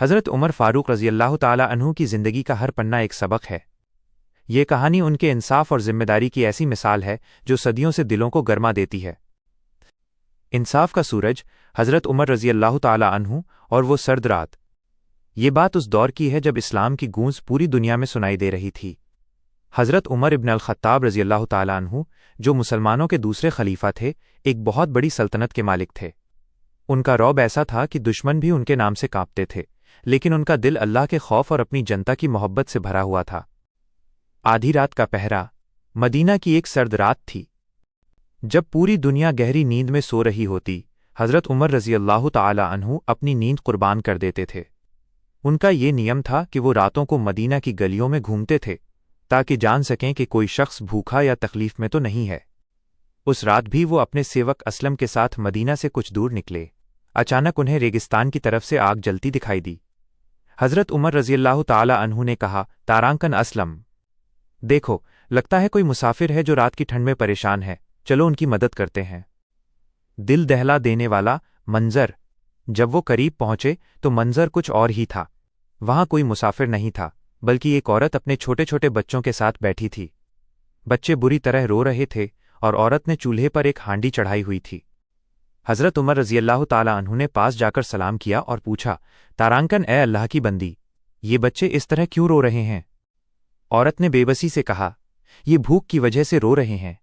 حضرت عمر فاروق رضی اللہ تعالی عنہ کی زندگی کا ہر پنا ایک سبق ہے۔ یہ کہانی ان کے انصاف اور ذمہ داری کی ایسی مثال ہے جو صدیوں سے دلوں کو گرما دیتی ہے۔ انصاف کا سورج، حضرت عمر رضی اللہ تعالی عنہ اور وہ سرد رات۔ یہ بات اس دور کی ہے جب اسلام کی گونج پوری دنیا میں سنائی دے رہی تھی۔ حضرت عمر ابن الخطاب رضی اللہ تعالی عنہ، جو مسلمانوں کے دوسرے خلیفہ تھے، ایک بہت بڑی سلطنت کے مالک تھے۔ ان کا رعب ایسا تھا کہ دشمن بھی ان کے نام سے کانپتے تھے، لیکن ان کا دل اللہ کے خوف اور اپنی جنتا کی محبت سے بھرا ہوا تھا۔ آدھی رات کا پہرا، مدینہ کی ایک سرد رات تھی۔ جب پوری دنیا گہری نیند میں سو رہی ہوتی، حضرت عمر رضی اللہ تعالی عنہ اپنی نیند قربان کر دیتے تھے۔ ان کا یہ نیم تھا کہ وہ راتوں کو مدینہ کی گلیوں میں گھومتے تھے تاکہ جان سکیں کہ کوئی شخص بھوکا یا تکلیف میں تو نہیں ہے۔ اس رات بھی وہ اپنے سیوک اسلم کے ساتھ مدینہ سے کچھ دور نکلے۔ اچانک انہیں ریگستان کی طرف سے آگ جلتی دکھائی دی۔ حضرت عمر رضی اللہ تعالی عنہ نے کہا، تارانکن اسلم، دیکھو، لگتا ہے کوئی مسافر ہے جو رات کی ٹھنڈ میں پریشان ہے، چلو ان کی مدد کرتے ہیں۔ دل دہلا دینے والا منظر۔ جب وہ قریب پہنچے تو منظر کچھ اور ہی تھا۔ وہاں کوئی مسافر نہیں تھا، بلکہ ایک عورت اپنے چھوٹے چھوٹے بچوں کے ساتھ بیٹھی تھی۔ بچے بری طرح رو رہے تھے اور عورت نے چولہے پر ایک ہانڈی چڑھائی ہوئی تھی۔ حضرت عمر رضی اللہ تعالی عنہ نے پاس جا کر سلام کیا اور پوچھا، تارانکن، اے اللہ کی بندی، یہ بچے اس طرح کیوں رو رہے ہیں؟ عورت نے بے بسی سے کہا، یہ بھوک کی وجہ سے رو رہے ہیں۔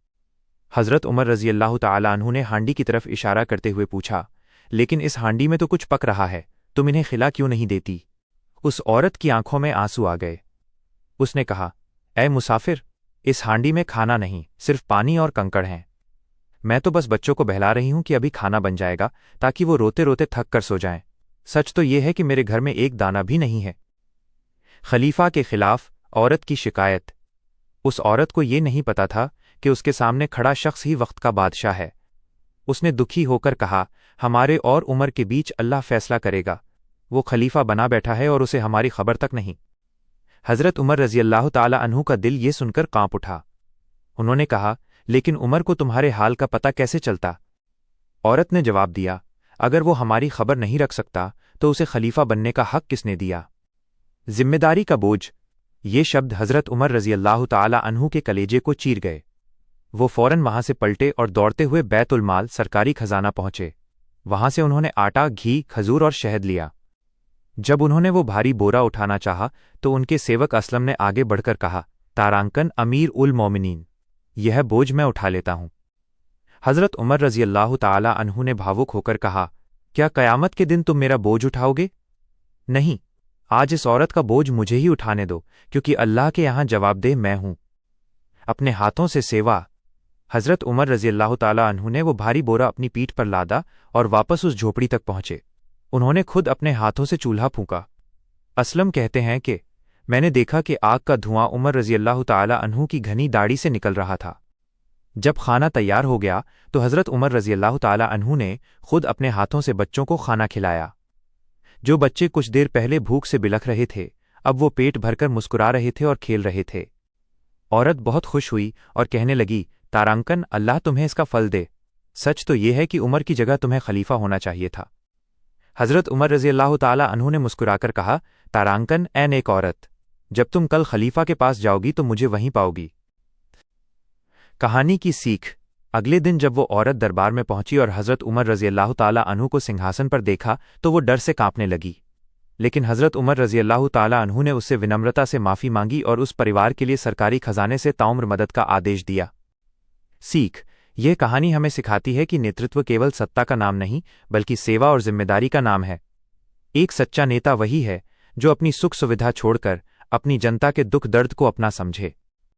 حضرت عمر رضی اللہ تعالی عنہ نے ہانڈی کی طرف اشارہ کرتے ہوئے پوچھا، لیکن اس ہانڈی میں تو کچھ پک رہا ہے، تم انہیں کھلا کیوں نہیں دیتی؟ اس عورت کی آنکھوں میں آنسو آ گئے۔ اس نے کہا، اے مسافر، اس ہانڈی میں کھانا نہیں، صرف پانی اور کنکڑ ہیں۔ میں تو بس بچوں کو بہلا رہی ہوں کہ ابھی کھانا بن جائے گا تاکہ وہ روتے روتے تھک کر سو جائیں۔ سچ تو یہ ہے کہ میرے گھر میں ایک دانہ بھی نہیں ہے۔ خلیفہ کے خلاف عورت کی شکایت۔ اس عورت کو یہ نہیں پتا تھا کہ اس کے سامنے کھڑا شخص ہی وقت کا بادشاہ ہے۔ اس نے دکھی ہو کر کہا، ہمارے اور عمر کے بیچ اللہ فیصلہ کرے گا۔ وہ خلیفہ بنا بیٹھا ہے اور اسے ہماری خبر تک نہیں۔ حضرت عمر رضی اللہ تعالی عنہ کا دل یہ سن کر کانپ اٹھا۔ انہوں نے کہا، لیکن عمر کو تمہارے حال کا پتہ کیسے چلتا؟ عورت نے جواب دیا، اگر وہ ہماری خبر نہیں رکھ سکتا تو اسے خلیفہ بننے کا حق کس نے دیا؟ ذمہ داری کا بوجھ۔ یہ شبد حضرت عمر رضی اللہ تعالی عنہ کے کلیجے کو چیر گئے۔ وہ فوراً وہاں سے پلٹے اور دوڑتے ہوئے بیت المال، سرکاری خزانہ پہنچے۔ وہاں سے انہوں نے آٹا، گھی، کھجور اور شہد لیا۔ جب انہوں نے وہ بھاری بورا اٹھانا چاہا تو ان کے سیوک اسلم نے آگے بڑھ کر کہا، تارانکن امیر المومنین، یہ بوجھ میں اٹھا لیتا ہوں۔ حضرت عمر رضی اللہ تعالی عنہ نے بھاوک ہو کر کہا، کیا قیامت کے دن تم میرا بوجھ اٹھاؤ گے؟ نہیں، آج اس عورت کا بوجھ مجھے ہی اٹھانے دو، کیونکہ اللہ کے یہاں جواب دہ میں ہوں۔ اپنے ہاتھوں سے سیوا۔ حضرت عمر رضی اللہ تعالی عنہ نے وہ بھاری بورا اپنی پیٹھ پر لادا اور واپس اس جھوپڑی تک پہنچے۔ انہوں نے خود اپنے ہاتھوں سے چولہا پھونکا۔ اسلم کہتے ہیں کہ میں نے دیکھا کہ آگ کا دھواں عمر رضی اللہ تعالی عنہ کی گھنی داڑھی سے نکل رہا تھا۔ جب کھانا تیار ہو گیا تو حضرت عمر رضی اللہ تعالی عنہ نے خود اپنے ہاتھوں سے بچوں کو کھانا کھلایا۔ جو بچے کچھ دیر پہلے بھوک سے بلکھ رہے تھے، اب وہ پیٹ بھر کر مسکرا رہے تھے اور کھیل رہے تھے۔ عورت بہت خوش ہوئی اور کہنے لگی، تارانکن، اللہ تمہیں اس کا پھل دے۔ سچ تو یہ ہے کہ عمر کی جگہ تمہیں خلیفہ ہونا چاہیے تھا۔ حضرت عمر رضی اللہ تعالی عنہ نے مسکرا کر کہا، تارانکن، اے نیک عورت، جب تم کل خلیفہ کے پاس جاؤ گی تو مجھے وہیں پاؤ گی۔ کہانی کی سیکھ۔ اگلے دن جب وہ عورت دربار میں پہنچی اور حضرت عمر رضی اللہ تعالی عنہ کو سنگھاسن پر دیکھا تو وہ ڈر سے کانپنے لگی، لیکن حضرت عمر رضی اللہ تعالی عنہ نے اس سے ونمرتا سے معافی مانگی اور اس پریوار کے لیے سرکاری خزانے سے تعمر مدد کا آدیش دیا۔ سیکھ۔ یہ کہانی ہمیں سکھاتی ہے کہ نیترتو کیول ستا کا نام نہیں بلکہ سیوا اور ذمہ داری کا نام ہے۔ ایک سچا نیتا وہی ہے جو اپنی سکھ سویدھا چھوڑ کر اپنی جنتا کے دکھ درد کو اپنا سمجھے۔